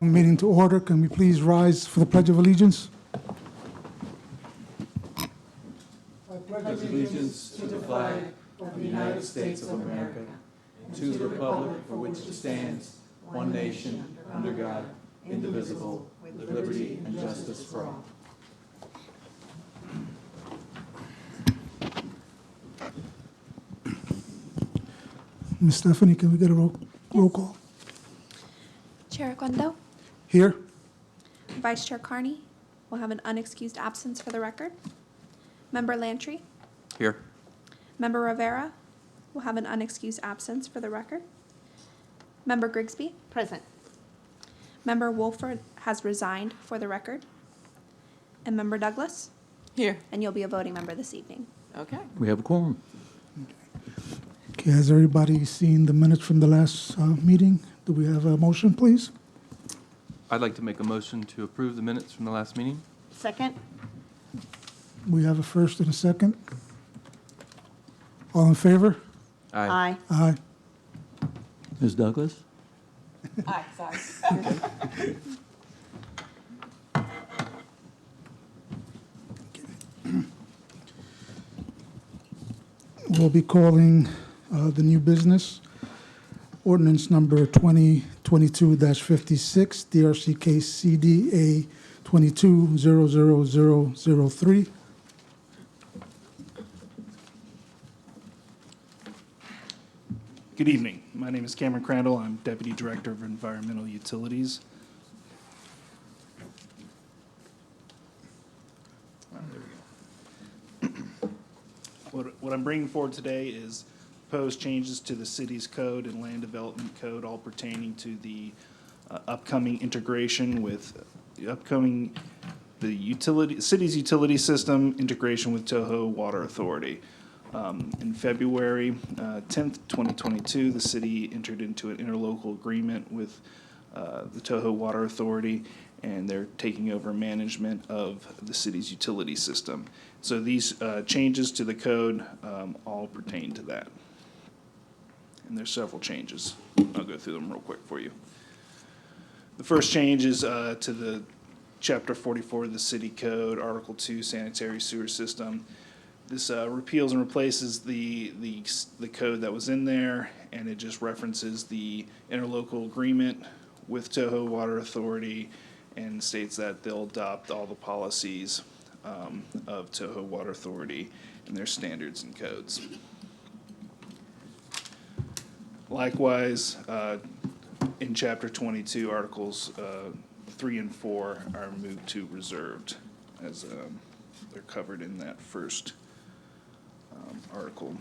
Meeting to order. Can we please rise for the Pledge of Allegiance? Pledge allegiance to the flag of the United States of America, and to the republic for which it stands, one nation, under God, indivisible, with liberty and justice for all. Ms. Stephanie, can we get a roll call? Chair Guendo, Here. Vice Chair Carney will have an unexcused absence for the record. Member Lantry, Here. Member Rivera will have an unexcused absence for the record. Member Grigsby, Present. Member Wolford has resigned for the record. And Member Douglas, Here. and you'll be a voting member this evening. Okay. We have a quorum. Okay, has everybody seen the minutes from the last meeting? Do we have a motion, please? I'd like to make a motion to approve the minutes from the last meeting. Second. We have a first and a second. All in favor? Aye. Aye. Ms. Douglas? Aye, sorry. We'll be calling the new business. Ordinance number 2022-56, DRC case CDA 22-00003. Good evening. My name is Cameron Crandall. I'm Deputy Director of Environmental Utilities. There we go. What I'm bringing forward today is proposed changes to the city's code and land development code, all pertaining to the upcoming integration with the city's utility system integration with Toho Water Authority. In February 10th, 2022, the city entered into an interlocal agreement with the Toho Water Authority, and they're taking over management of the city's utility system. So these changes to the code all pertain to that. And there's several changes. I'll go through them real quick for you. The first change is to the Chapter 44 of the City Code, Article 2, Sanitary Sewer System. This repeals and replaces the code that was in there, and it just references the interlocal agreement with Toho Water Authority and states that they'll adopt all the policies of Toho Water Authority and their standards and codes. Likewise, in Chapter 22, Articles 3 and 4 are moved to reserved, as they're covered in that first article.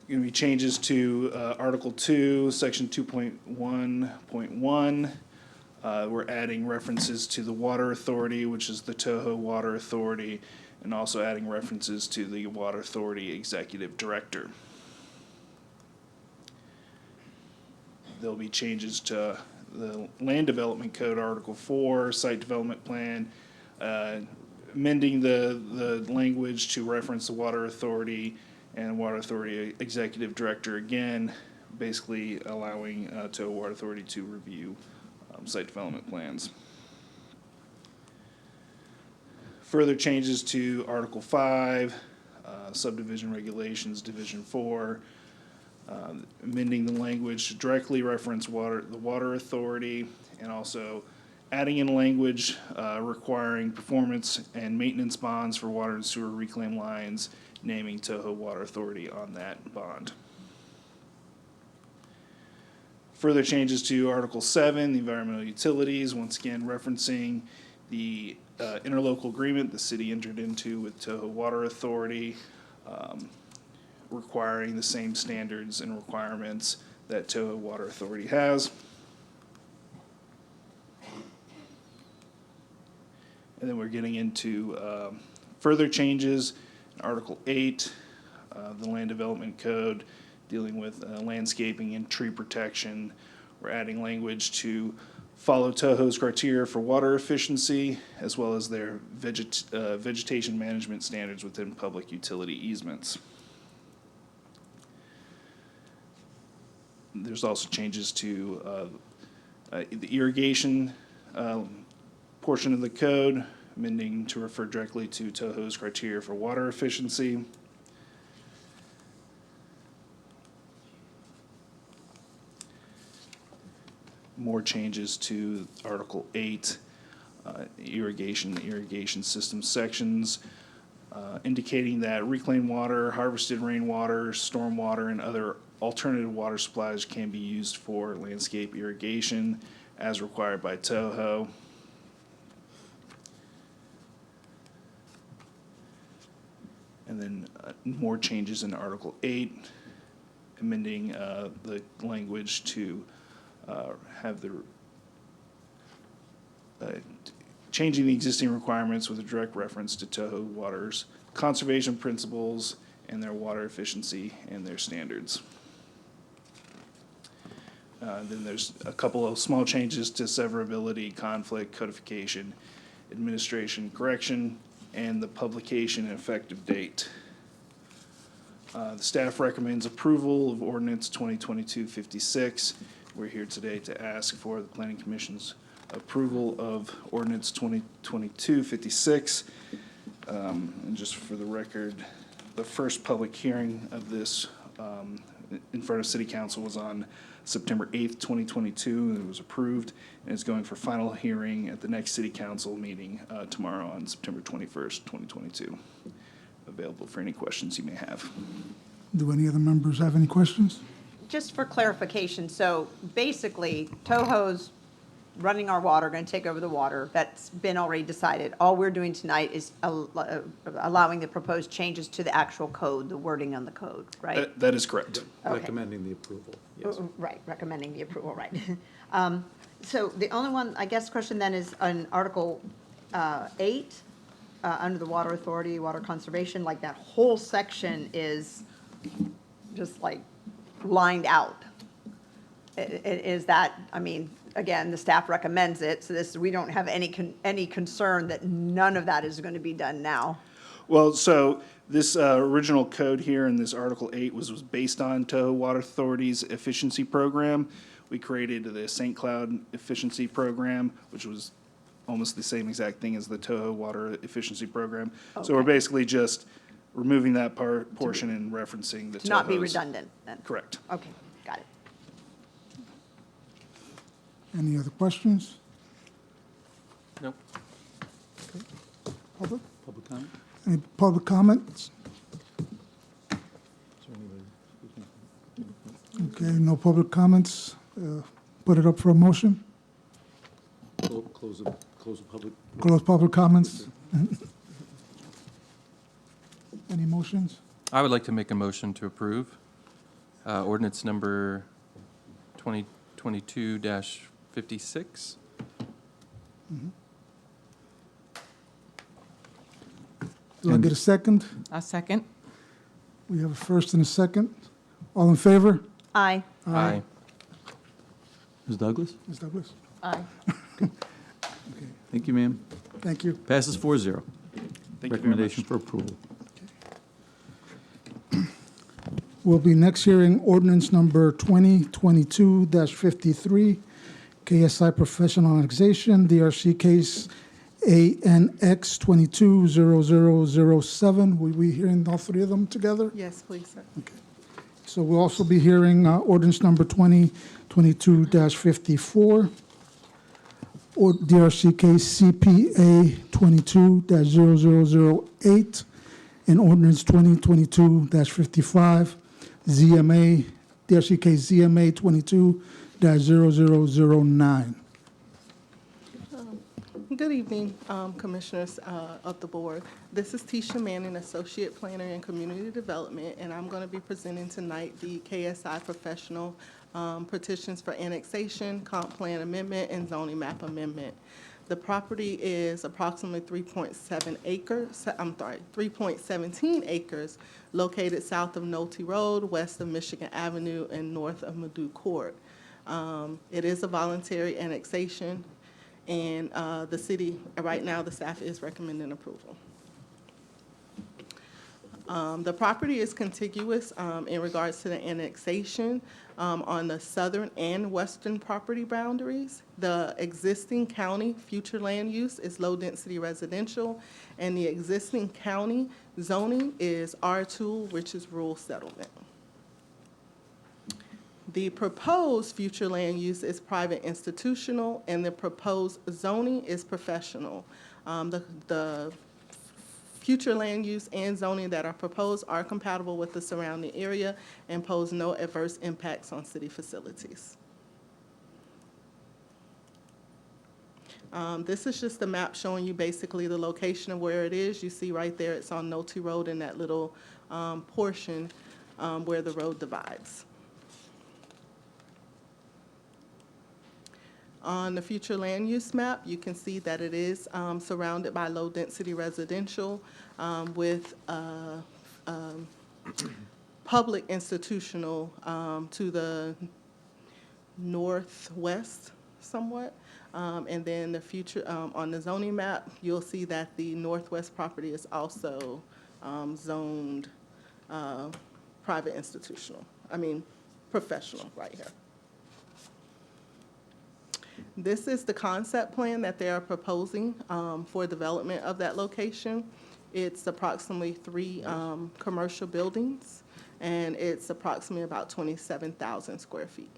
Going to be changes to Article 2, Section 2.1.1. We're adding references to the Water Authority, which is the Toho Water Authority, and also adding references to the Water Authority Executive Director. There'll be changes to the Land Development Code, Article 4, Site Development Plan, amending the language to reference the Water Authority and Water Authority Executive Director again, basically allowing Toho Water Authority to review site development plans. Further changes to Article 5, Subdivision Regulations, Division 4, amending the language to directly reference the Water Authority, and also adding in language requiring performance and maintenance bonds for water and sewer reclaim lines, naming Toho Water Authority on that bond. Further changes to Article 7, the environmental utilities, once again referencing the interlocal agreement the city entered into with Toho Water Authority, requiring the same standards and requirements that Toho Water Authority has. And then we're getting into further changes in Article 8, the Land Development Code, dealing with landscaping and tree protection. We're adding language to follow Toho's criteria for water efficiency, as well as their vegetation management standards within public utility easements. There's also changes to The irrigation portion of the code, amending to refer directly to TOHO's criteria for water efficiency. More changes to Article 8, irrigation system sections, indicating that reclaimed water, harvested rainwater, stormwater, and other alternative water supplies can be used for landscape irrigation as required by TOHO. And then more changes in Article 8, amending the language to have the changing the existing requirements with a direct reference to TOHO Water's conservation principles and their water efficiency and their standards. Then there's a couple of small changes to severability, conflict, codification, administration, correction, and the publication and effective date. The staff recommends approval of Ordinance 2022-56. We're here today to ask for the Planning Commission's approval of Ordinance 2022-56. And just for the record, the first public hearing of this in front of City Council was on September 8th, 2022, and it was approved, and it's going for final hearing at the next City Council meeting tomorrow on September 21st, 2022. Available for any questions you may have. Do any other members have any questions? Just for clarification, so basically, TOHO's running our water, going to take over the water. That's been already decided. All we're doing tonight is allowing the proposed changes to the actual code, the wording on the code, right? That is correct. Okay. Recommending the approval, yes. Right, recommending the approval, right. So the only one, I guess, question then is on Article 8, under the Water Authority, Water Conservation, like that whole section is just like lined out. Is that, I mean, again, the staff recommends it, so this, we don't have any concern that none of that is going to be done now. Well, so this original code here in this Article 8 was based on TOHO Water Authority's efficiency program. We created the St. Cloud efficiency program, which was almost the same exact thing as the TOHO Water efficiency program. So we're Okay. basically just removing that portion and referencing the TOHO's. To not be redundant, then? Correct. Okay, got it. Any other questions? Nope. Public? Public comment? Any public comments? Is there anybody? Okay, no public comments. Put it up for a motion. Close the public. Close public comments. Any motions? I would like to make a motion to approve ordinance number 2022-56. Do I get a second? A second. We have a first and a second. All in favor? Aye. Aye. Ms. Douglas? Ms. Douglas? Aye. Thank you, ma'am. Thank you. Passes 4-0. Thank you very Recommendation much. for approval. We'll be next hearing ordinance number 2022-53, KSI Professional Annexation, DRC case ANX 220007. Will we hearing all three of them together? Yes, please, sir. So we'll also be hearing ordinance number 2022-54, or DRC case CPA 22-0008, and ordinance 2022-55, ZMA, DRC case ZMA 22-0009. Good evening, Commissioners of the Board. This is Tisha Manning, Associate Planner in Community Development, and I'm going to be presenting tonight the KSI professional petitions for annexation, comp plan amendment, and zoning map amendment. The property is approximately 3.17 acres, located south of Nolte Road, west of Michigan Avenue, and north of Madu Court. It is a voluntary annexation, and the city, right now, the staff is recommending approval. The property is contiguous in regards to the annexation on the southern and western property boundaries. The existing county future land use is low-density residential, and the existing county zoning is R2, which is rural settlement. The proposed future land use is private institutional, and the proposed zoning is professional. The future land use and zoning that are proposed are compatible with the surrounding area and pose no adverse impacts on city facilities. This is just a map showing you basically the location of where it is. You see right there, it's on Nolte Road in that little portion where the road divides. On the future land use map, you can see that it is surrounded by low-density residential with public institutional to the northwest somewhat. And then the future, on the zoning map, you'll see that the northwest property is also zoned private institutional, professional right here. This is the concept plan that they are proposing for development of that location. It's approximately 3 commercial buildings, and it's approximately about 27,000 square feet.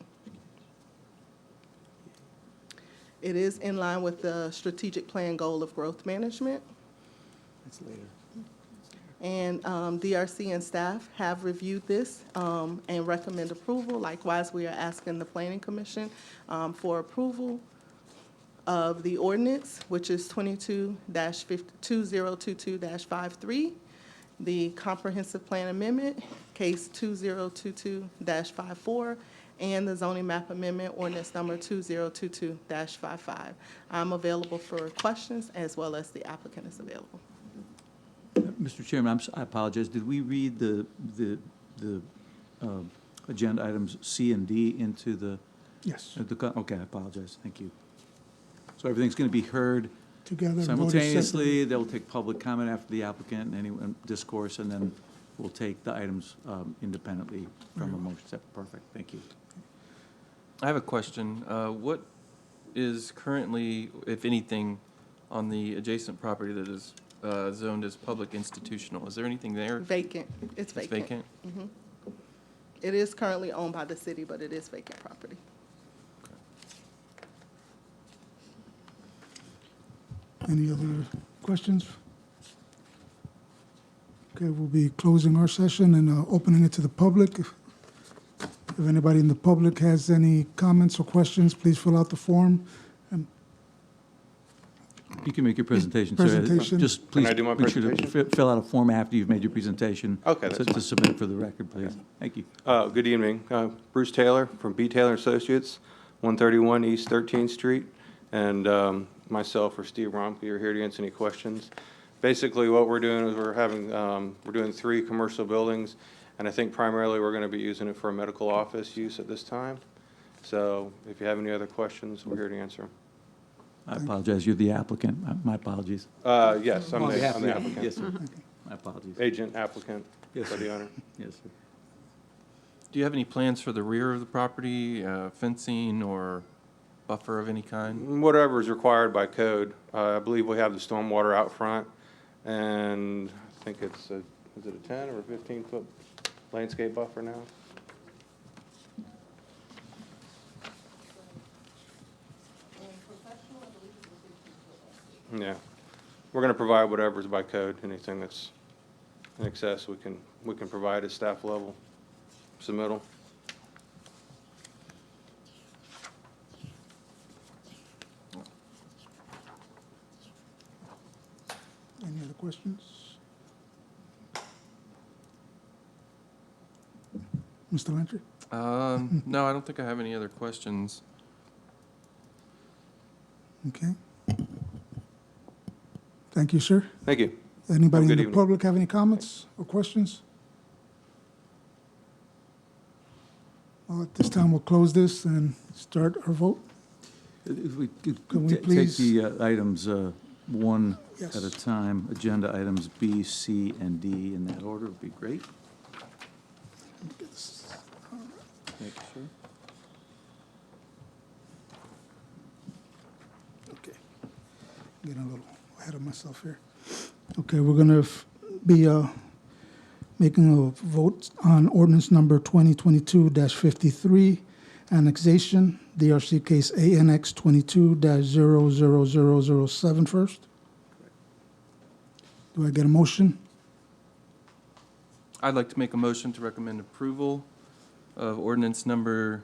It is in line with the strategic plan goal of growth management. That's later. And DRC and staff have reviewed this and recommend approval. Likewise, we are asking the Planning Commission for approval of the ordinance, which is 2022-53, the comprehensive plan amendment, case 2022-54, and the zoning map amendment, ordinance number 2022-55. I'm available for questions as well as the applicant is available. Mr. Chairman, I apologize. Did we read the agenda items C and D into the? Yes. Okay, I apologize. Thank you. So everything's going to be heard Together. voted simultaneously. They'll take public comment after the applicant and any discourse, and then we'll take the items independently from a motion. Perfect. Thank you. I have a question. What is currently, if anything, on the adjacent property that is zoned as public institutional? Is there anything there? Vacant. It's vacant. It's vacant? It is currently owned by the city, but it is vacant property. Any other questions? Okay, we'll be closing our session and opening it to the public. If anybody in the public has any comments or questions, please fill out the form. You can make your presentation, sir. Presentation. Just please Can I do my make sure to presentation? fill out a form after you've made your presentation. Okay, that's To fine. submit for the record, please. Thank you. Good evening. Bruce Taylor from B. Taylor Associates, 131 East 13th Street. And myself or Steve Romke are here to answer any questions. Basically, what we're doing is we're doing 3 commercial buildings, and I think primarily we're going to be using it for a medical office use at this time. So if you have any other questions, we're here to answer them. I apologize. You're the applicant. My apologies. Yes, I'm On behalf the of the- applicant. Yes, sir. My apologies. Agent, applicant, Yes, for sir. the owner. Yes, sir. Do you have any plans for the rear of the property, fencing or buffer of any kind? Whatever is required by code. I believe we have the stormwater out front, and I think it's is it a 10 or a 15-foot landscape buffer now? Yeah, we're going to provide whatever is by code. Anything that's in excess, we can provide at staff level submittal. Any other questions? Mr. Lantry? No, I don't think I have any other questions. Okay. Thank you, sir. Thank you. Anybody in good the evening. public have any comments or questions? Well, at this time, we'll close this and start our vote. If we could Can we take please- the items one Yes. at a time. Agenda items B, C, and D in that order would be great. Make sure. Okay. Getting a little ahead of myself here. Okay, we're going to be making a vote on ordinance number 2022-53, annexation, DRC case ANX 22-00007 first. Do I get a motion? I'd like to make a motion to recommend approval of ordinance number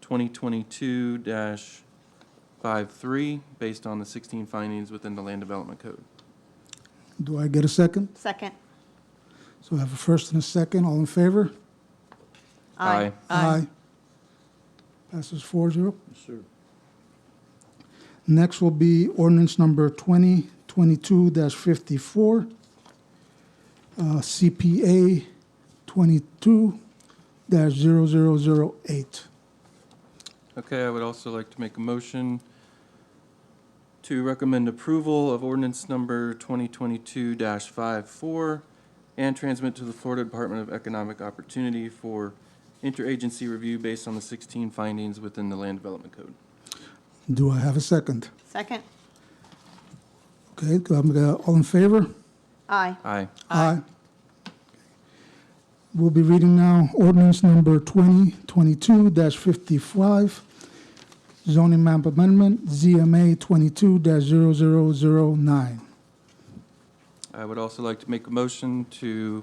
2022-53 based on the 16 findings within the Land Development Code. Do I get a second? Second. So I have a first and a second. All in favor? Aye. Passes 4-0. Yes, sir. Next will be ordinance number 2022-54, CPA 22-0008. Okay, I would also like to make a motion to recommend approval of ordinance number 2022-54 and transmit to the Florida Department of Economic Opportunity for interagency review based on the 16 findings within the Land Development Code. Do I have a second? Second. Okay, all in favor? Aye. Aye. Aye. We'll be reading now ordinance number 2022-55, zoning map amendment, ZMA 22-0009. I would also like to make a motion to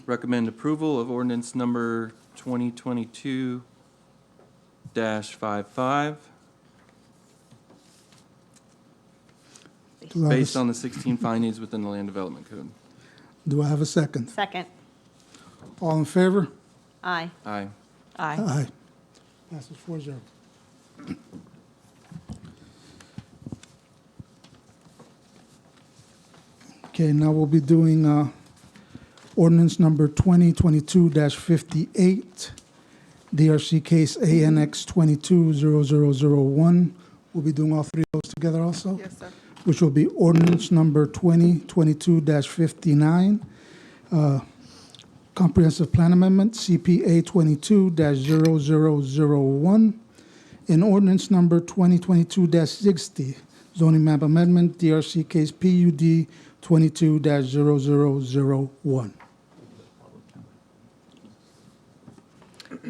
recommend approval of ordinance number 2022-55 Do I have a based on the 16 findings within the Land Development Code. Do I have a second? Second. All in favor? Aye. Aye. Aye. Passes 4-0. Okay, now we'll be doing ordinance number 2022-58, DRC case ANX 22-0001. We'll be doing all three of those together also, Yes, sir. which will be ordinance number 2022-59, comprehensive plan amendment, CPA 22-0001, and ordinance number 2022-60, zoning map amendment, DRC case PUD 22-0001.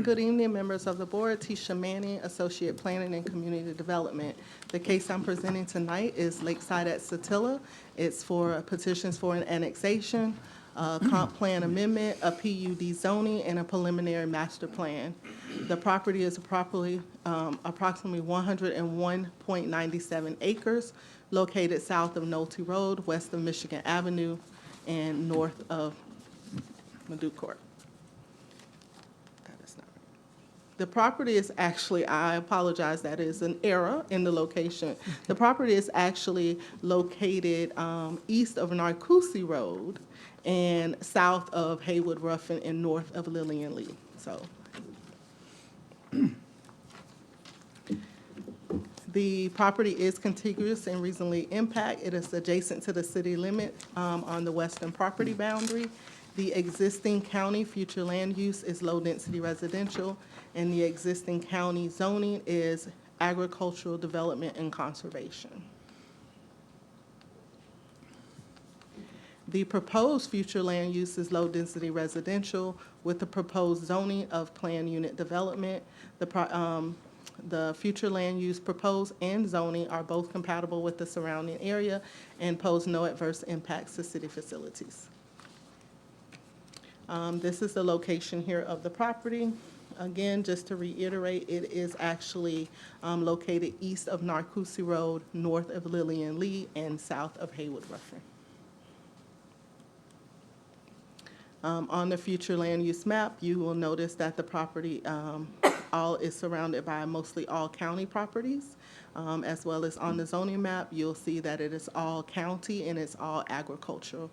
Good evening, members of the board. Tisha Manning, Associate Planning and Community Development. The case I'm presenting tonight is Lakeside at Satilla. It's for petitions for an annexation, a comp plan amendment, a PUD zoning, and a preliminary master plan. The property is approximately 101.97 acres, located south of Nolte Road, west of Michigan Avenue, and north of Maduke Court. That is not right. The property is actually, I apologize, that is an error in the location. The property is actually located east of Narcoossee Road and south of Haywood Ruffin and north of Lillian Lee. So the property is contiguous and recently impacted. It is adjacent to the city limit on the western property boundary. The existing county future land use is low-density residential, and the existing county zoning is agricultural development and conservation. The proposed future land use is low-density residential with the proposed zoning of planned unit development. The future land use proposed and zoning are both compatible with the surrounding area and pose no adverse impacts to city facilities. This is the location here of the property. Again, just to reiterate, it is actually located east of Narcoossee Road, north of Lillian Lee, and south of Haywood Ruffin. On the future land use map, you will notice that the property all is surrounded by mostly all county properties, as well as on the zoning map, you'll see that it is all county and it's all agricultural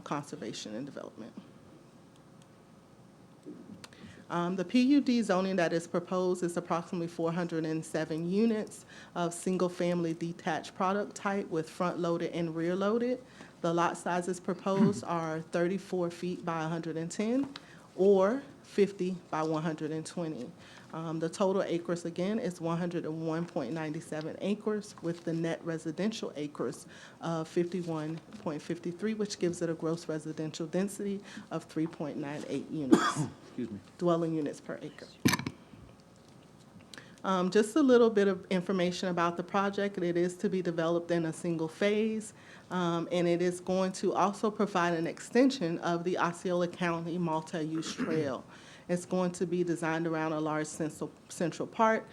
conservation and development. The PUD zoning that is proposed is approximately 407 units of single-family detached product type with front-loaded and rear-loaded. The lot sizes proposed are 34 feet by 110 or 50 by 120. The total acres, again, is 101.97 acres with the net residential acres of 51.53, which gives it a gross residential density of 3.98 units, dwelling units per acre. Just a little bit of information about the project. It is to be developed in a single phase, and it is going to also provide an extension of the Osceola County multi-use trail. It's going to be designed around a large central park,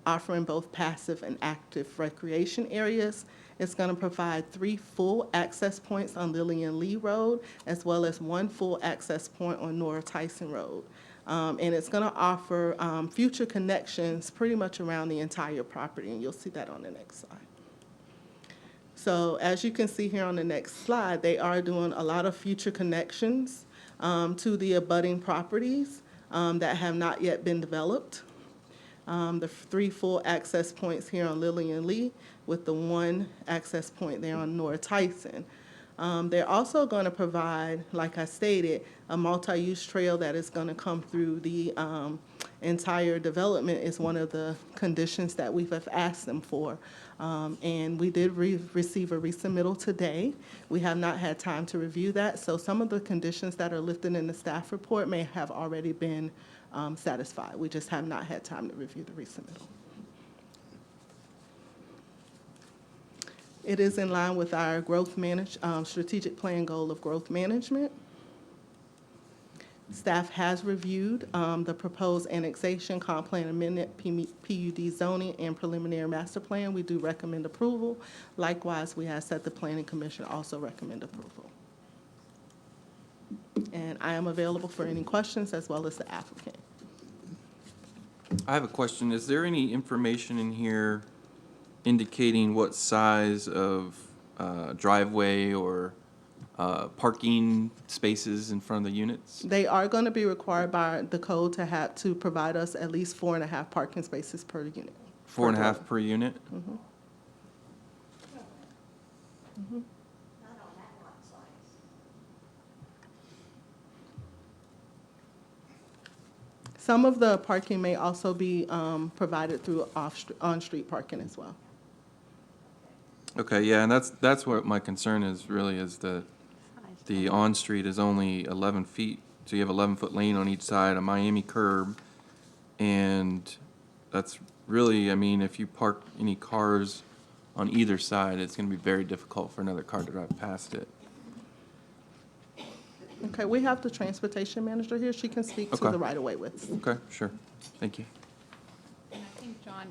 offering both passive and active recreation areas. It's going to provide 3 full access points on Lillian Lee Road, as well as 1 full access point on Nora Tyson Road. And it's going to offer future connections pretty much around the entire property, and you'll see that on the next slide. So as you can see here on the next slide, they are doing a lot of future connections to the abutting properties that have not yet been developed. The 3 full access points here on Lillian Lee with the 1 access point there on Nora Tyson. They're also going to provide, like I stated, a multi-use trail that is going to come through the entire development is one of the conditions that we have asked them for. And we did receive a resubmittal today. We have not had time to review that, so some of the conditions that are listed in the staff report may have already been satisfied. We just have not had time to review the resubmittal. It is in line with our strategic plan goal of growth management. Staff has reviewed the proposed annexation, comp plan amendment, PUD zoning, and preliminary master plan. We do recommend approval. Likewise, we ask that the Planning Commission also recommend approval. And I am available for any questions as well as the applicant. I have a question. Is there any information in here indicating what size of driveway or parking spaces in front of the units? They are going to be required by the code to provide us at least 4.5 parking spaces per unit. 4.5 per unit? Mm-hmm. Mm-hmm. Some of the parking may also be provided through on-street parking as well. Okay, yeah, and that's what my concern is, really, is that the on-street is only 11 feet, so you have 11-foot lane on each side, a Miami curb, and that's really, I mean, if you park any cars on either side, it's going to be very difficult for another car to drive past it. Okay, we have the transportation manager here. She can speak to Okay. the right-of-way widths. Okay, sure. Thank you. And I think, John,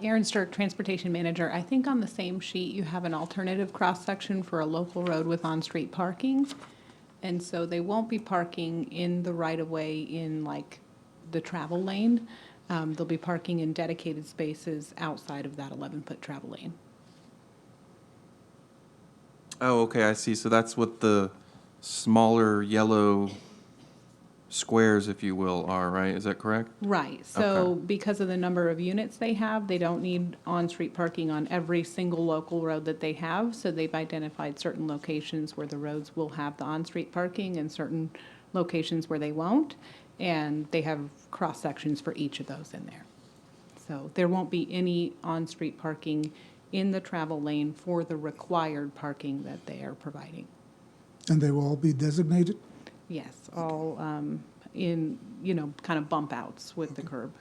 Aaron Sturck, Transportation Manager, I think on the same sheet you have an alternative cross-section for a local road with on-street parking. And so they won't be parking in the right-of-way in like the travel lane. They'll be parking in dedicated spaces outside of that 11-foot travel lane. Oh, okay, I see. So that's what the smaller yellow squares, if you will, are, right? Is that correct? Right, so Okay. because of the number of units they have, they don't need on-street parking on every single local road that they have. So they've identified certain locations where the roads will have the on-street parking and certain locations where they won't. And they have cross-sections for each of those in there. So there won't be any on-street parking in the travel lane for the required parking that they are providing. And they will all be designated? Yes, all in, kind of bump outs with the curb.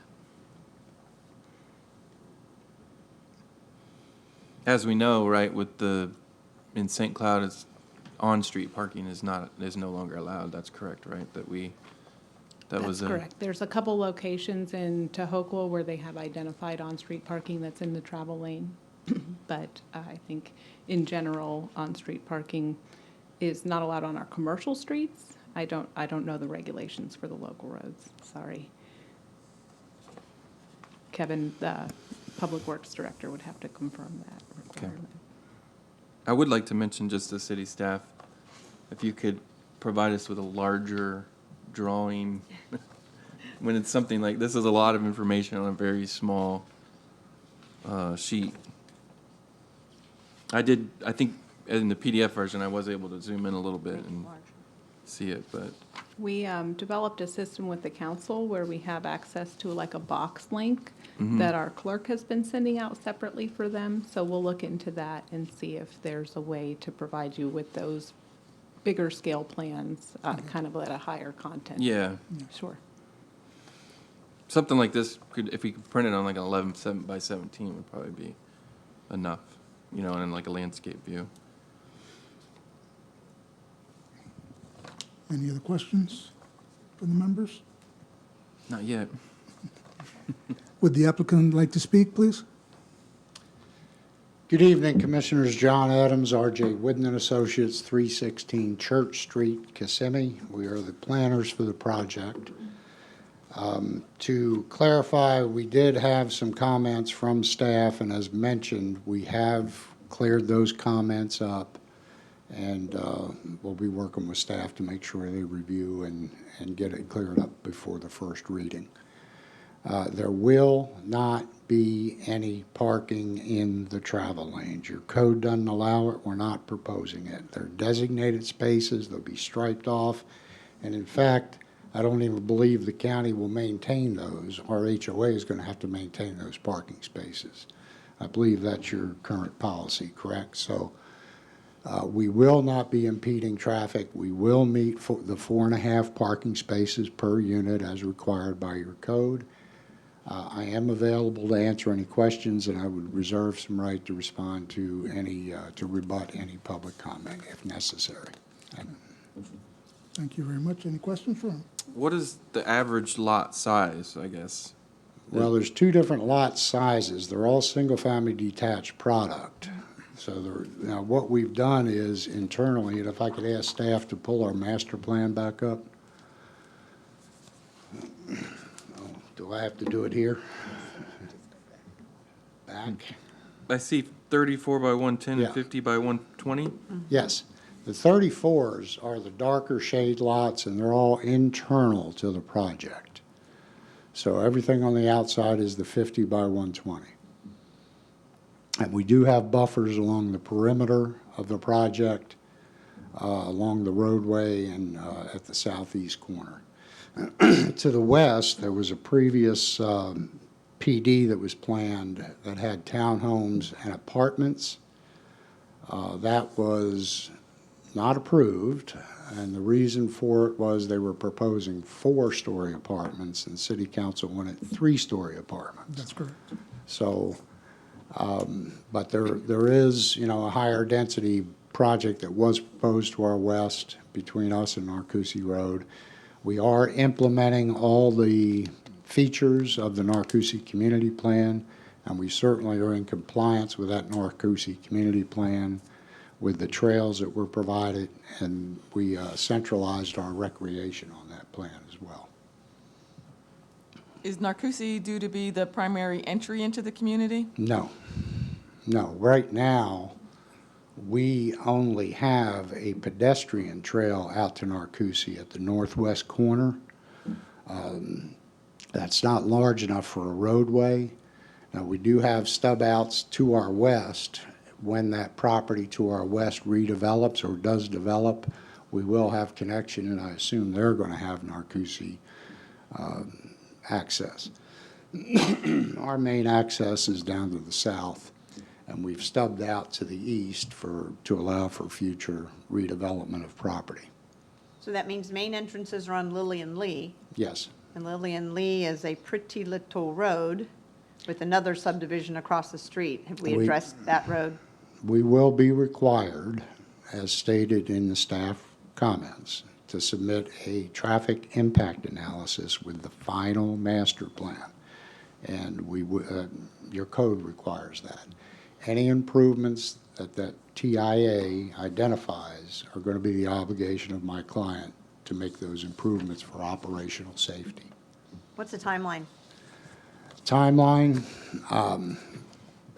As we know, right, in St. Cloud, it's on-street parking is no longer allowed. That's correct, right? That's correct. There's a couple locations in Tohoku where they have identified on-street parking that's in the travel lane. But I think in general, on-street parking is not allowed on our commercial streets. I don't know the regulations for the local roads, sorry. Kevin, the Public Works Director, would have to confirm that requirement. I would like to mention just the city staff, if you could provide us with a larger drawing when it's something like, this is a lot of information on a very small sheet. I think in the PDF version, I was able to zoom in a little bit and see it, but We developed a system with the council where we have access to like a box link that our clerk has been sending out separately for them. So we'll look into that and see if there's a way to provide you with those bigger scale plans, kind of at a higher content. yeah. Sure. Something like this, if we could print it on like an 11 by 17 would probably be enough, you know, in like a landscape view. Any other questions from the members? Not yet. Would the applicant like to speak, please? Good evening, Commissioners. John Adams, R.J. Whidden and Associates, 316 Church Street, Kissimmee. We are the planners for the project. To clarify, we did have some comments from staff, and as mentioned, we have cleared those comments up, and we'll be working with staff to make sure they review and get it cleared up before the first reading. There will not be any parking in the travel lanes. Your code doesn't allow it. We're not proposing it. They're designated spaces. They'll be striped off. And in fact, I don't even believe the county will maintain those. Our HOA is going to have to maintain those parking spaces. I believe that's your current policy, correct? So we will not be impeding traffic. We will meet the 4.5 parking spaces per unit as required by your code. I am available to answer any questions, and I would reserve some right to respond to any, to rebut any public comment if necessary. Thank you very much. Any questions for him? What is the average lot size, I guess? Well, there's two different lot sizes. They're all single-family detached product. So now what we've done is internally, and if I could ask staff to pull our master plan back up. Do I have to do it here? Back? I see 34 by 110 Yeah. and 50 by 120. Yes. The 34s are the darker shade lots, and they're all internal to the project. So everything on the outside is the 50 by 120. And we do have buffers along the perimeter of the project, along the roadway and at the southeast corner. To the west, there was a previous PD that was planned that had townhomes and apartments. That was not approved, and the reason for it was they were proposing 4-story apartments, and City Council wanted 3-story apartments. That's correct. So, but there is, you know, a higher density project that was proposed to our west between us and Narcousie Road. We are implementing all the features of the Narcousie Community Plan, and we certainly are in compliance with that Narcousie Community Plan with the trails that were provided, and we centralized our recreation on that plan as well. Is Narcousie due to be the primary entry into the community? No, no. Right now, we only have a pedestrian trail out to Narcousie at the northwest corner. That's not large enough for a roadway. Now, we do have stub outs to our west. When that property to our west redevelops or does develop, we will have connection, and I assume they're going to have Narcousie access. Our main access is down to the south, and we've stubbed out to the east to allow for future redevelopment of property. So that means main entrances are on Lilly and Lee, Yes. and Lilly and Lee is a pretty little road with another subdivision across the street. Have we We- addressed that road? We will be required, as stated in the staff comments, to submit a traffic impact analysis with the final master plan. And your code requires that. Any improvements that TIA identifies are going to be the obligation of my client to make those improvements for operational safety. What's the timeline? Timeline,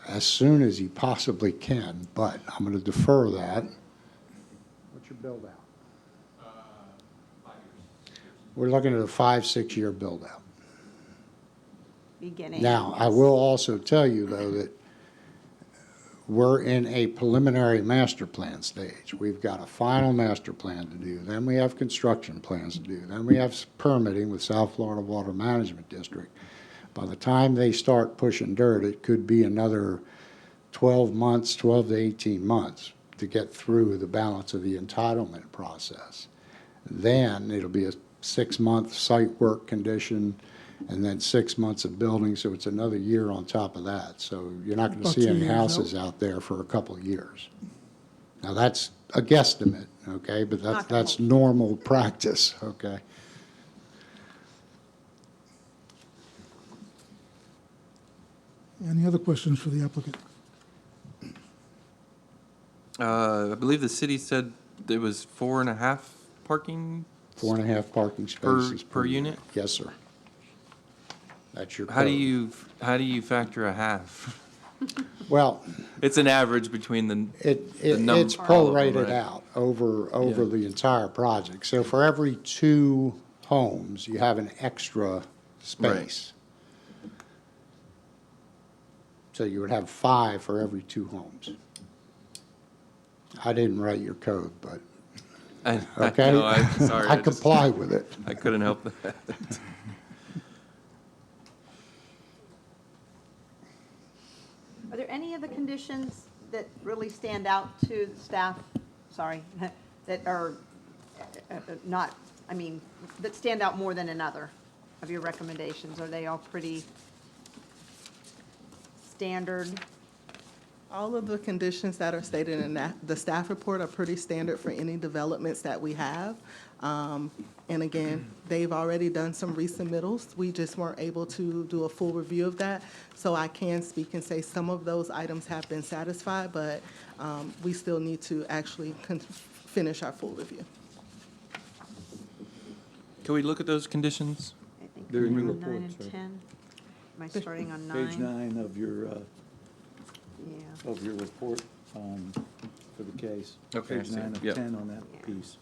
as soon as he possibly can, but I'm going to defer that. What's your build out? 5 years. We're looking at a 5-6 year build out. beginning. Now, I will also tell you, though, that we're in a preliminary master plan stage. We've got a final master plan to do. Then we have construction plans to do. Then we have permitting with South Florida Water Management District. By the time they start pushing dirt, it could be another 12 months, 12 to 18 months to get through the balance of the entitlement process. Then it'll be a 6-month site work condition, and then 6 months of building, so it's another year on top of that. So you're not going to About see 2 any years houses out there for a couple of years. Now, that's a guesstimate, okay, but Not the that's whole. normal practice, okay? Any other questions for the applicant? I believe the city said there was 4.5 parking. 4.5 parking Per- spaces per unit? Yes, sir. That's your How do code. you factor a half? Well, It's an average between the it's all of them, prorated right? out over Yeah. the entire project. So for every 2 homes, you have an extra space. So you would have 5 for every 2 homes. I didn't write your code, but, okay? No, I'm sorry. I I just- comply with it. I couldn't help that. Are there any of the conditions that really stand out to the staff, sorry, that are not, I mean, that stand out more than another of your recommendations? Are they all pretty standard? All of the conditions that are stated in the staff report are pretty standard for any developments that we have. And again, they've already done some resubmittals. We just weren't able to do a full review of that. So I can speak and say some of those items have been satisfied, but we still need to actually finish our full review. Can we look at those conditions? I think They're in your on 9 report, and sir. 10. Am I starting on 9? Page 9 of your Yeah. report for the case. Okay, I Page see. 9 of Yep. 10 on that Yeah. piece.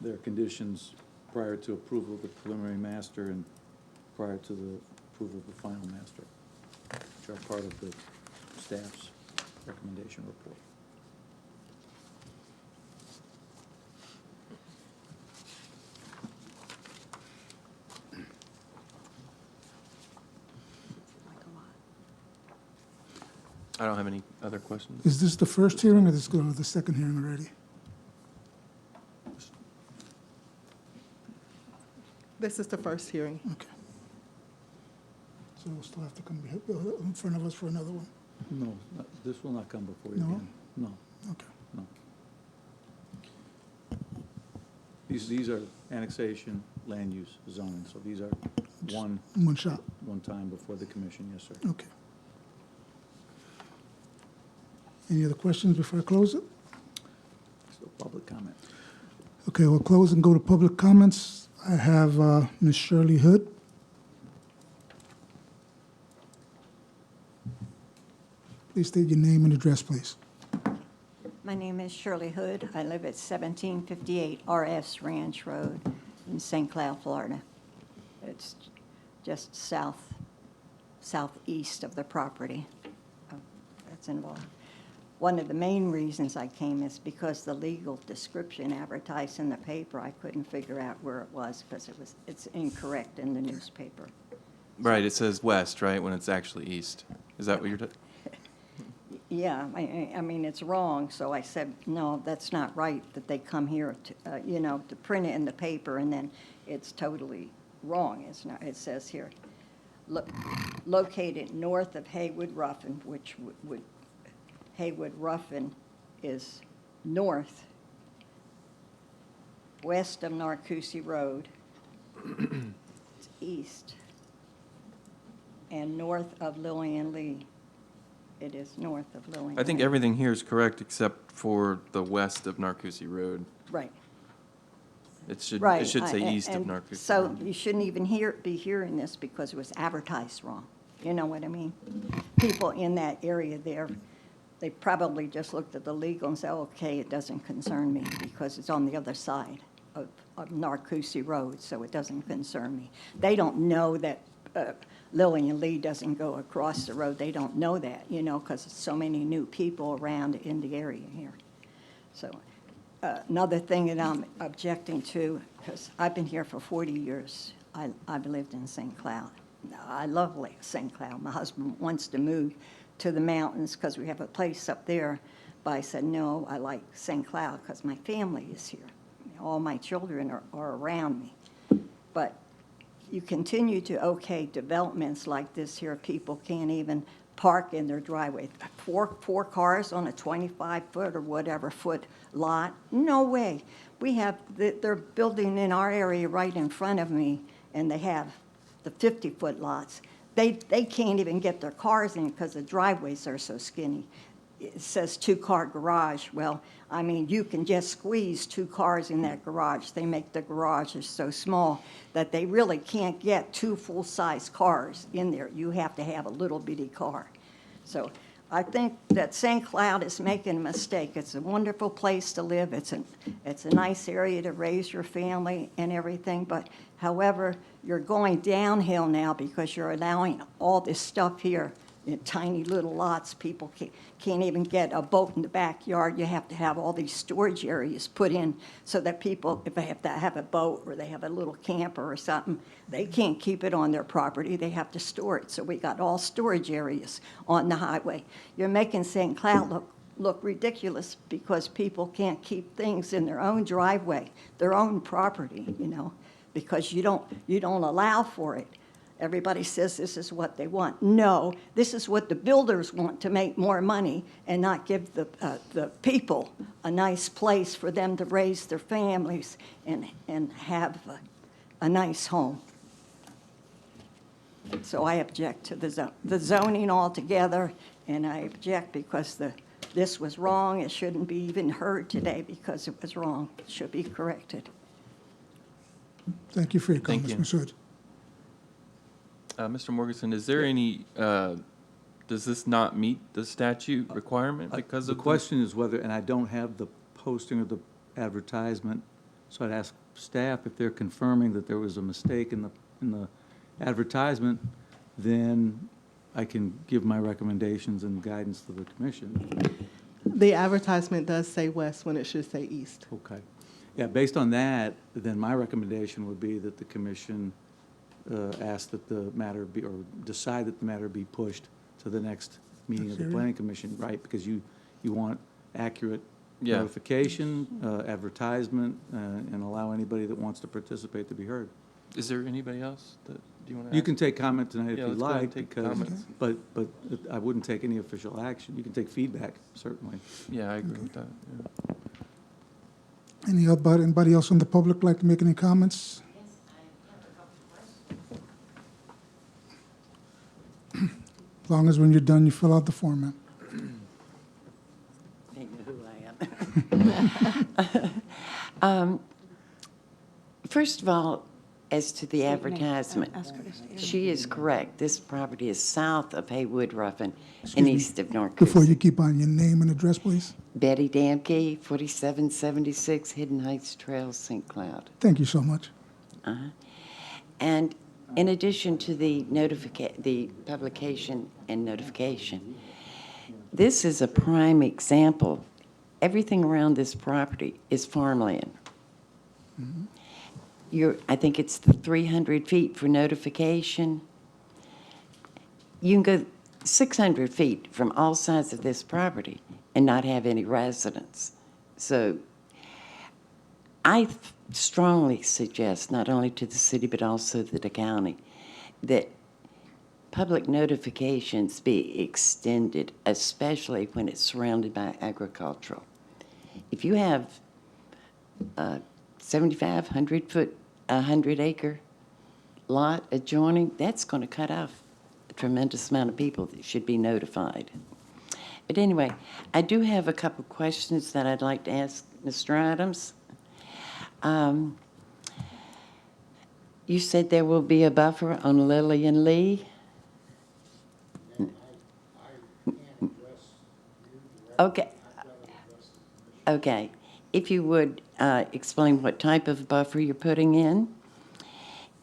There are conditions prior to approval of the preliminary master and prior to the approval of the final master, which are part of the staff's recommendation report. Like a lot. I don't have any other questions. Is this the first hearing or this go to the second hearing already? This is the first hearing. Okay. So we'll still have to come in front of us for another one? No, this will not come before you No? again. No, Okay. no. These are annexation, land use, zoning, so these are one One shot, time before the commission, yes, sir. okay. Any other questions before I close it? So public comment. Okay, we'll close and go to public comments. I have Ms. Shirley Hood. Please state your name and address, please. My name is Shirley Hood. I live at 1758 RS Ranch Road in St. Cloud, Florida. It's just southeast of the property that's involved. One of the main reasons I came is because the legal description advertised in the paper, I couldn't figure out where it was because it's incorrect in the newspaper. Right, it says west, right, when it's actually east. Is that what you're, Yeah, I mean, it's wrong, so I said, no, that's not right, that they come here to, to print it in the paper, and then it's totally wrong. It's not, it says here, located north of Haywood Ruffin, which would, Haywood Ruffin is north, west of Narcoossee Road, it's east, and north of Lillian Lee. It is north of Lillian. I think Lee. everything here is correct except for the west of Narcoossee Road. Right. It should Right. say east of and Narcoossee So Road. you shouldn't even be hearing this because it was advertised wrong. You know what I mean? People in that area there, they probably just looked at the legal and said, okay, it doesn't concern me because it's on the other side of Narcousie Road, so it doesn't concern me. They don't know that Lillian Lee doesn't go across the road. They don't know that, because so many new people around in the area here. So another thing that I'm objecting to, because I've been here for 40 years. I've lived in St. Cloud. I love St. Cloud. My husband wants to move to the mountains because we have a place up there. But I said, no, I like St. Cloud because my family is here. All my children are around me. But you continue to okay developments like this here. People can't even park in their driveway. Four cars on a 25-foot or whatever foot lot? No way. They're building in our area right in front of me, and they have the 50-foot lots. They can't even get their cars in because the driveways are so skinny. It says two-car garage. Well, I mean, you can just squeeze 2 cars in that garage. They make the garages so small that they really can't get 2 full-size cars in there. You have to have a little bitty car. So I think that St. Cloud is making a mistake. It's a wonderful place to live. It's a nice area to raise your family and everything. But however, you're going downhill now because you're allowing all this stuff here in tiny little lots. People can't even get a boat in the backyard. You have to have all these storage areas put in so that people, if they have to have a boat or they have a little camper or something, they can't keep it on their property. They have to store it. So we got all storage areas on the highway. You're making St. Cloud look ridiculous because people can't keep things in their own driveway, their own property, because you don't allow for it. Everybody says this is what they want. No, this is what the builders want to make more money and not give the people a nice place for them to raise their families and have a nice home. So I object to the zoning altogether, and I object because this was wrong. It shouldn't be even heard today because it was wrong. It should be corrected. Thank you for your Thank comments, you. Ms. Hood. Mr. Morganson, is there any, does this not meet the statute requirement because The of question is whether, and I don't have the posting of the advertisement, so I'd ask staff if they're confirming that there was a mistake in the advertisement, then I can give my recommendations and guidance to the commission. The advertisement does say west when it should say east. Okay. Yeah, based on that, then my recommendation would be that the commission ask that the matter be, or decide that the matter be pushed to the next meeting of the planning commission, right? Because you want accurate notification, advertisement, and allow anybody that wants to participate to be heard. Is there anybody else that you want to ask? You can take comment tonight if Yeah, you let's go ahead like, and take because, comments. but I wouldn't take any official action. You can take feedback, certainly. Yeah, I agree with that. Yeah. Anybody else in the public like to make any comments? As long as when you're done, you fill out the form, ma'am. They know who I am. First of all, as to the advertisement, she is correct. This property is south of Haywood Ruffin and east of Norcousie. Before you keep on, your name and address, please. Betty Damke, 4776 Hidden Heights Trail, St. Cloud. Thank you so much. And in addition to the publication and notification, this is a prime example. Everything around this property is farmland. I think it's the 300 feet for notification. You can go 600 feet from all sides of this property and not have any residents. So I strongly suggest, not only to the city but also to the county, that public notifications be extended, especially when it's surrounded by agricultural. If you have a 7,500 foot, 100-acre lot adjoining, that's going to cut off a tremendous amount of people that should be notified. But anyway, I do have a couple questions that I'd like to ask Mr. Adams. You said there will be a buffer on Lillian Lee? Okay. Okay. If you would explain what type of buffer you're putting in.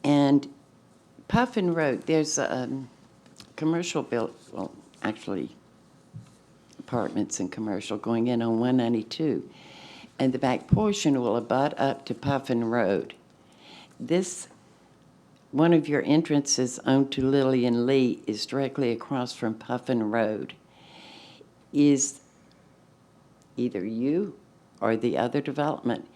And Puffin Road, there's a commercial built, well, actually, apartments and commercial going in on 192. And the back portion will abut up to Puffin Road. This, one of your entrances onto Lillian Lee is directly across from Puffin Road. Is either you or the other development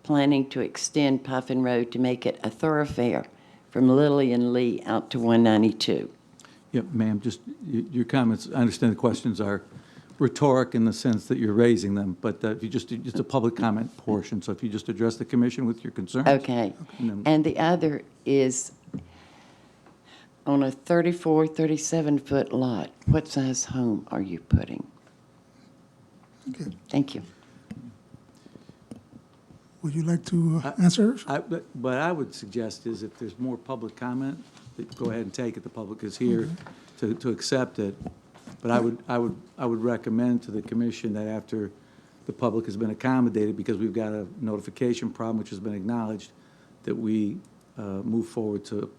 planning to extend Puffin Road to make it a thoroughfare from Lillian Lee out to 192? Yeah, ma'am, just your comments, I understand the questions are rhetoric in the sense that you're raising them, but if you just a public comment portion, so if you just address the commission with your concerns. Okay. And the other is on a 34, 37-foot lot, what size home are you putting? Okay. Thank you. Would you like to answer? What I would suggest is if there's more public comment, that go ahead and take it. The public is here to accept it. But I would recommend to the commission that after the public has been accommodated, because we've got a notification problem which has been acknowledged, that we move forward to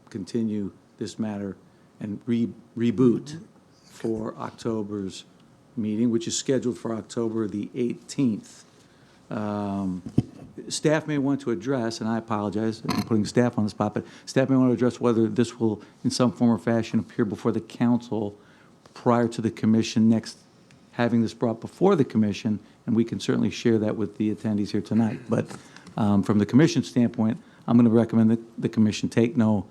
continue this matter and reboot for October's meeting, which is scheduled for October the 18th. Staff may want to address, and I apologize, I'm putting staff on the spot, but staff may want to address whether this will, in some form or fashion, appear before the council prior to the commission next having this brought before the commission, and we can certainly share that with the attendees here tonight. But from the commission standpoint, I'm going to recommend that the commission take no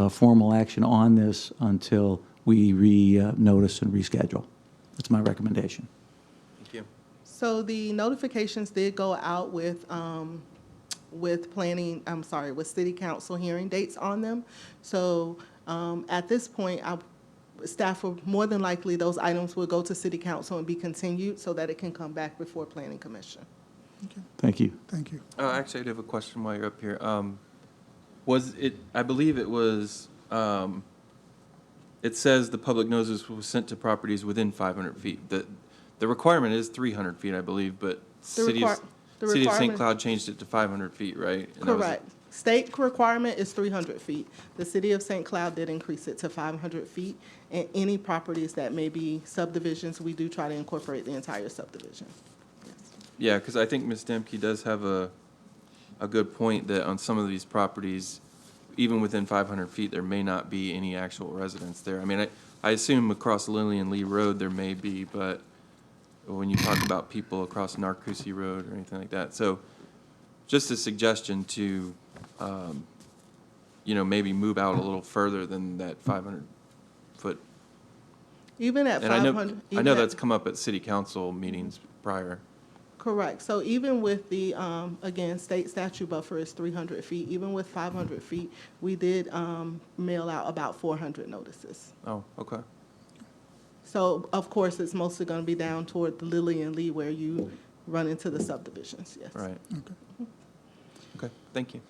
formal action on this until we notice and reschedule. That's my recommendation. Thank you. So the notifications did go out with planning, with city council hearing dates on them. So at this point, staff will, more than likely, those items will go to city council and be continued so that it can come back before planning commission. Okay. Thank you. Thank you. Actually, I do have a question while you're up here. Was it, I believe it was, it says the public notice was sent to properties within 500 feet. The requirement is 300 feet, I believe, but City of St. requirement- Cloud changed it to 500 feet, right? And that was- Correct. State requirement is 300 feet. The city of St. Cloud did increase it to 500 feet. And any properties that may be subdivisions, we do try to incorporate the entire subdivision. Yes. Yeah, because I think Ms. Demke does have a good point that on some of these properties, even within 500 feet, there may not be any actual residents there. I mean, I assume across Lillian Lee Road there may be, but when you talk about people across Narcoossee Road or anything like that. So just a suggestion to, maybe move out a little further than that 500-foot. Even at And 500. I know that's come up at city council meetings prior. Correct. So even with the, again, state statute buffer is 300 feet. Even with 500 feet, we did mail out about 400 notices. Oh, okay. So, of course, it's mostly going to be down toward the Lillian Lee where you run into the subdivisions, yes. Right. Okay. Okay, thank you.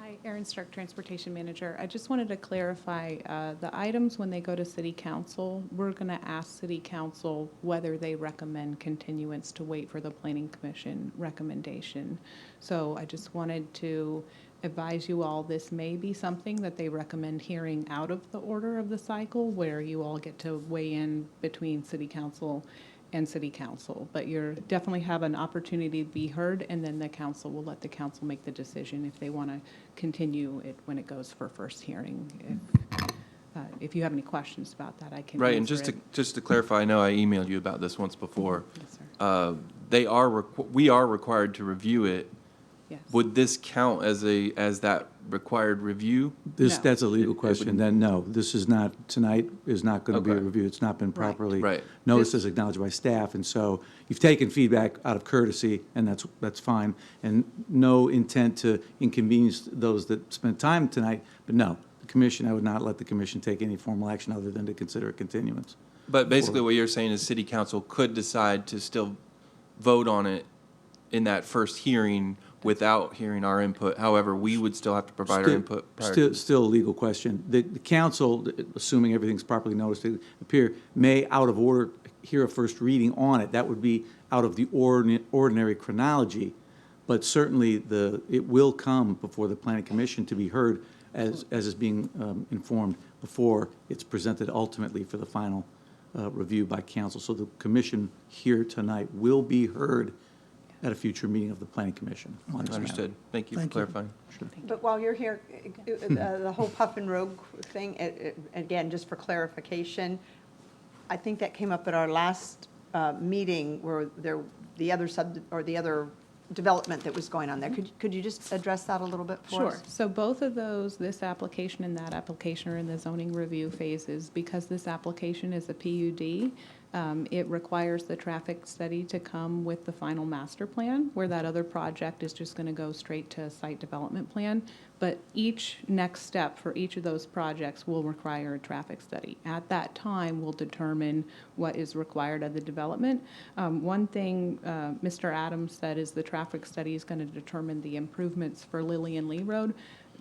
Hi, Erin Stark, Transportation Manager. I just wanted to clarify, the items when they go to City Council, we're going to ask City Council whether they recommend continuance to wait for the Planning Commission recommendation. So I just wanted to advise you all, this may be something that they recommend hearing out of the order of the cycle, where you all get to weigh in between City Council and City Council. But you're definitely have an opportunity to be heard, and then the council will let the council make the decision if they want to continue it when it goes for first hearing. If you have any questions about that, I can Right, and answer just to clarify, I know I emailed you about this once before. Yes, sir. We are required to review it. Yes. Would this count as that required review? No. That's a legal It question, would- then no, this is not, tonight is not going to be a Okay. review. It's not been properly Right. noticed as acknowledged by staff, and so you've taken feedback out of courtesy, and that's fine, and no intent to inconvenience those that spent time tonight, but no, the commission, I would not let the commission take any formal action other than to consider a continuance. But basically what you're saying is city council could decide to still vote on it in that first hearing without hearing our input. However, we would still have to provide our input prior to. Still a legal question. The council, assuming everything's properly noticed, it appear, may, out of order, hear a first reading on it. That would be out of the ordinary chronology, but certainly it will come before the planning commission to be heard as is being informed before it's presented ultimately for the final review by council. So the commission here tonight will be heard at a future meeting of the planning commission on this matter. Understood. Thank you for Thank you. clarifying. But while you're here, the whole Puff and Rogue thing, again, just for clarification, I think that came up at our last meeting where the other development that was going on there. Could you just address that a little bit for us? Sure. So both of those, this application and that application, are in the zoning review phases. Because this application is a PUD, it requires the traffic study to come with the final master plan, where that other project is just going to go straight to a site development plan. But each next step for each of those projects will require a traffic study. At that time, we'll determine what is required of the development. One thing Mr. Adams said is the traffic study is going to determine the improvements for Lillian Lee Road.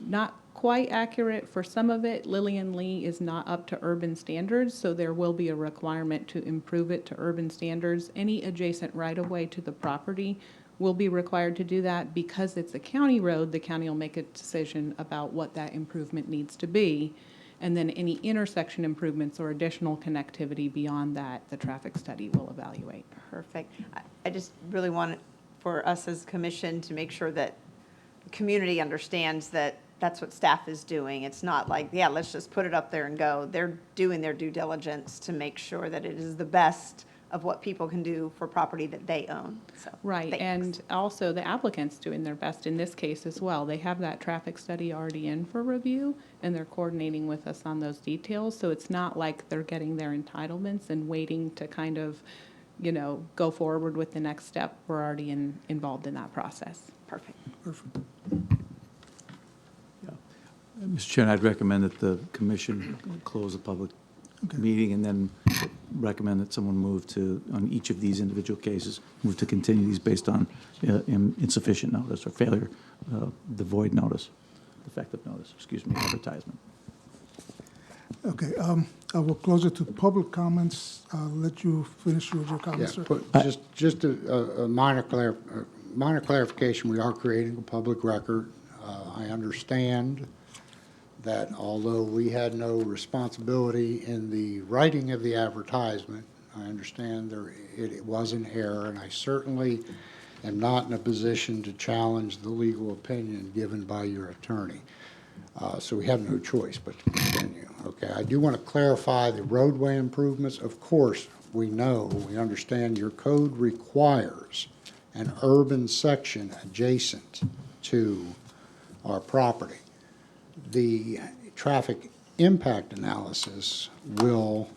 Not quite accurate for some of it. Lillian Lee is not up to urban standards, so there will be a requirement to improve it to urban standards. Any adjacent right-of-way to the property will be required to do that. Because it's a county road, the county will make a decision about what that improvement needs to be. And then any intersection improvements or additional connectivity beyond that, the traffic study will evaluate. Perfect. I just really want for us as commission to make sure that the community understands that that's what staff is doing. It's not like, yeah, let's just put it up there and go. They're doing their due diligence to make sure that it is the best of what people can do for property that they own. So, Right, thanks. and also the applicant's doing their best in this case as well. They have that traffic study already in for review, and they're coordinating with us on those details. So it's not like they're getting their entitlements and waiting to kind of, go forward with the next step. We're already involved in that process. Perfect. Perfect. Mr. Chairman, I'd recommend that the commission close the public meeting and then recommend that someone move to, on each of these individual cases, move to continue these based on insufficient notice or failure, the void notice, defective notice, advertisement. Okay, I will close it to public comments. I'll let you finish with your comments, sir. Just a minor clarification, we are creating a public record. I understand that although we had no responsibility in the writing of the advertisement, I understand it was an error, and I certainly am not in a position to challenge the legal opinion given by your attorney. So we have no choice but to continue. Okay, I do want to clarify the roadway improvements. Of course, we understand your code requires an urban section adjacent to our property. The traffic impact analysis will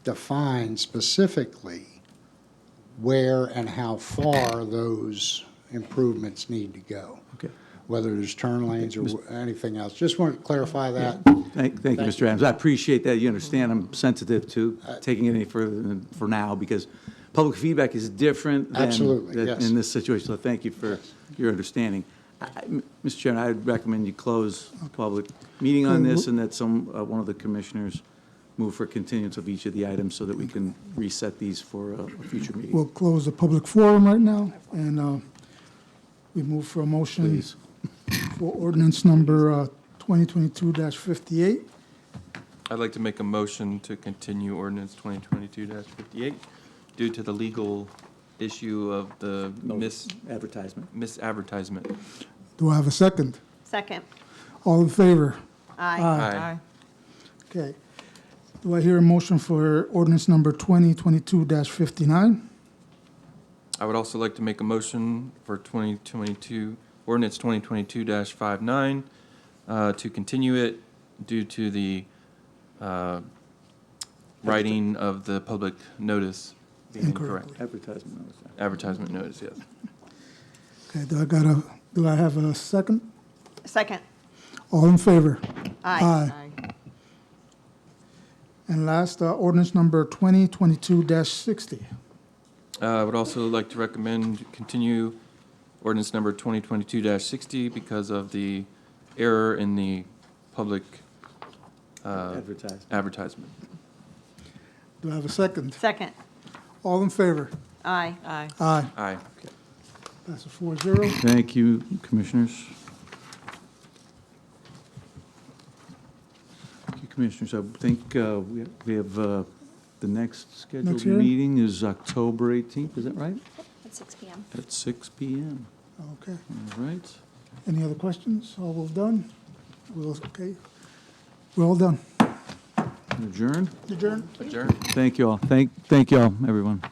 define specifically where and how far those improvements need to go. Okay. Whether there's turn lanes or anything else. Just want to clarify that. Thank you, Mr. Adams. I appreciate that. You understand I'm sensitive to taking it any further than for now because public feedback is different than Absolutely, yes. in this situation. So thank you for your understanding. Mr. Chairman, I'd recommend you close the public meeting on this and that one of the commissioners move for continuance of each of the items so that we can reset these for a future meeting. We'll close the public forum right now, and we move for a motion Please. for ordinance number 2022-58. I'd like to make a motion to continue ordinance 2022-58 due to the legal issue of the misadvertisement. Do I have a second? Second. All in favor? Aye. Aye. Okay. Do I hear a motion for ordinance number 2022-59? I would also like to make a motion for ordinance 2022-59 to continue it due to the writing of the public notice being incorrect. Advertisement notice. Advertisement notice, yes. Okay, do I have a second? Second. All in favor? Aye. And last, ordinance number 2022-60. I would also like to recommend continue ordinance number 2022-60 because of the error in the public advertisement. Do I have a second? Second. All in favor? Aye. Aye. Aye. Aye. Passes 4-0. Thank you, Commissioners. Thank you, Commissioners. I think we have, the next scheduled Next hearing? meeting is October 18th, is that right? At 6 p.m. At 6 PM. Okay. All right. Any other questions? All well done? Okay. We're all done. Adjourned? Adjourn. Adjourned. Thank you all. Thank you all, everyone.